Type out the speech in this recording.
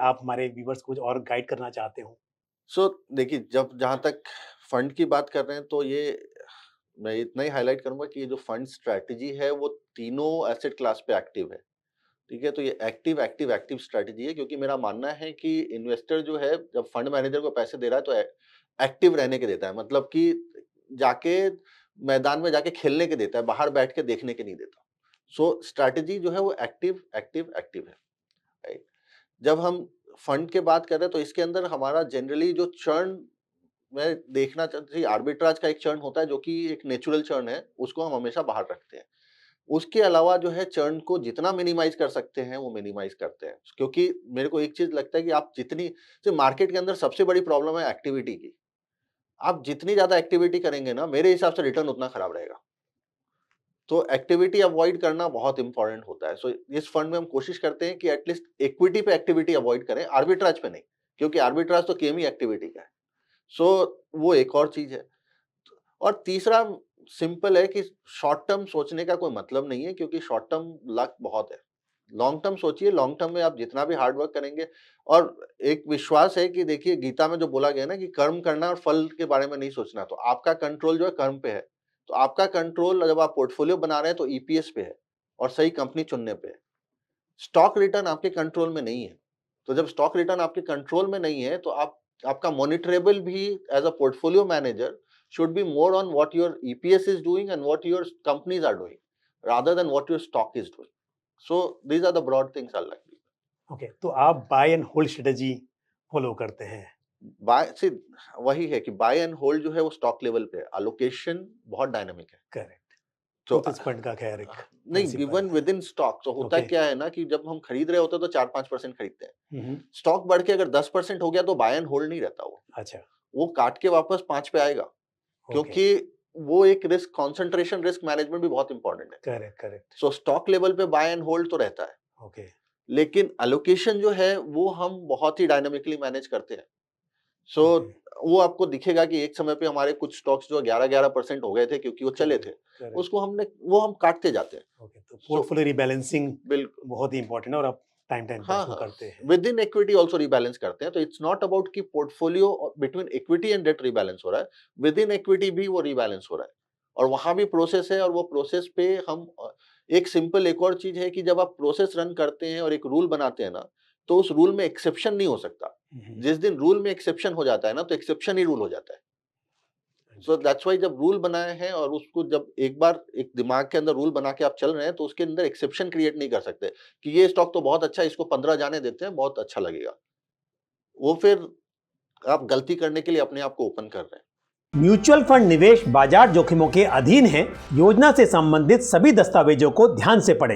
आप हमारे व्यूअर्स को और गाइड करना चाहते हो? देखिए, जब जहाँ तक फंड की बात कर रहे हैं तो ये मैं इतना ही हाइलाइट करूँगा कि ये जो फंड स्ट्रैटेजी है वो तीनों एसेट क्लास पे एक्टिव है। ठीक है? तो ये एक्टिव, एक्टिव, एक्टिव स्ट्रैटेजी है, क्योंकि मेरा मानना है कि इन्वेस्टर जो है जब फंड मैनेजर को पैसे दे रहा है तो एक्टिव रहने के देता है। मतलब कि जाके मैदान में जाके खेलने के देता है, बाहर बैठ के देखने के नहीं देता। स्ट्रैटेजी जो है वो एक्टिव, एक्टिव, एक्टिव है। राइट? जब हम फंड की बात कर रहे हैं तो इसके अंदर हमारा जनरली जो चर्न मैं देखना चाहती, आर्बिट्राज का एक चर्न होता है जो कि एक नेचुरल चर्न है, उसको हम हमेशा बाहर रखते हैं। उसके अलावा जो है चर्न को जितना मिनिमाइज कर सकते हैं वो मिनिमाइज करते हैं, क्योंकि मेरे को एक चीज लगता है कि आप जितनी मार्केट के अंदर सबसे बड़ी प्रॉब्लम है एक्टिविटी की। आप जितनी ज्यादा एक्टिविटी करेंगे ना, मेरे हिसाब से रिटर्न उतना खराब रहेगा। तो एक्टिविटी अवॉइड करना बहुत इंपॉर्टेंट होता है। इस फंड में हम कोशिश करते हैं कि एटलीस्ट इक्विटी पे एक्टिविटी अवॉइड करें, आर्बिट्राज पे नहीं, क्योंकि आर्बिट्राज तो केम ही एक्टिविटी का है। वो एक और चीज है। और तीसरा सिंपल है कि शॉर्ट टर्म सोचने का कोई मतलब नहीं है, क्योंकि शॉर्ट टर्म लक बहुत है। लॉन्ग टर्म सोचिए, लॉन्ग टर्म में आप जितना भी हार्ड वर्क करेंगे, और एक विश्वास है कि देखिए गीता में जो बोला गया ना कि कर्म करना और फल के बारे में नहीं सोचना, तो आपका कंट्रोल जो है कर्म पे है। तो आपका कंट्रोल जब आप पोर्टफोलियो बना रहे हैं तो ईपीएस पे है और सही कंपनी चुनने पे है। स्टॉक रिटर्न आपके कंट्रोल में नहीं है। तो जब स्टॉक रिटर्न आपके कंट्रोल में नहीं है तो आपका मॉनिटरेबल भी as a portfolio manager should be more on what your EPS is doing and what your companies are doing, rather than what your stock is doing. So these are the broad things I like. Okay, तो आप buy and hold strategy follow करते हैं? Bye सी वही है कि bye and hold जो है वो स्टॉक लेवल पे है, अलोकेशन बहुत डायनामिक है। करेक्ट। तो तो इस फंड का खैर एक नहीं, प्रिंसिपल गिवन है। विद इन स्टॉक तो होता ओके। क्या है ना कि जब हम खरीद रहे होते हैं तो 4-5% खरीदते हैं। हम्म। स्टॉक बढ़ के अगर 10% हो गया तो बाय एंड होल्ड नहीं रहता, अच्छा। वो काट के वापस 5 पे आएगा, ओके। क्योंकि वो एक रिस्क कंसंट्रेशन, रिस्क मैनेजमेंट भी बहुत इंपॉर्टेंट है। Correct correct. स्टॉक लेवल पे बाय एंड होल्ड तो रहता है, ओके। लेकिन एलोकेशन जो है वो हम बहुत ही डायनामिकली मैनेज करते हैं। ओके। वो आपको दिखेगा कि एक समय पे हमारे कुछ स्टॉक्स जो 11% हो गए थे क्योंकि वो चले थे। करेक्ट। उसको वो हम काटते जाते हैं। ओके, तो सो पोर्टफोलियो रीबैलेंसिंग बिल्कुल, बहुत ही इंपॉर्टेंट है और आप टाइम टाइम पे हाँ, इसको हाँ। करते हैं। Within equity also rebalance करते हैं। तो इट्स नॉट अबाउट कि portfolio between equity and debt rebalance हो रहा है, विद इन इक्विटी भी वो रीबैलेंस हो रहा है। और वहां भी प्रोसेस है, और वो प्रोसेस पे हम एक सिंपल एक और चीज है कि जब आप प्रोसेस रन करते हैं और एक रूल बनाते हैं ना, तो उस रूल में एक्सेप्शन नहीं हो सकता। जिस दिन रूल में एक्सेप्शन हो जाता है ना, तो एक्सेप्शन ही रूल हो जाता है। दैट्स व्हाई जब रूल बनाए हैं और उसको जब एक बार एक दिमाग के अंदर रूल बना के आप चल रहे हैं, तो उसके अंदर एक्सेप्शन क्रिएट नहीं कर सकते कि ये स्टॉक तो बहुत अच्छा है, इसको 15 जाने देते हैं, बहुत अच्छा लगेगा। वो फिर आप गलती करने के लिए अपने आप को ओपन कर रहे हैं। म्यूचुअल फंड निवेश बाजार जोखिमों के अधीन है। योजना से संबंधित सभी दस्तावेजों को ध्यान से पढ़ें।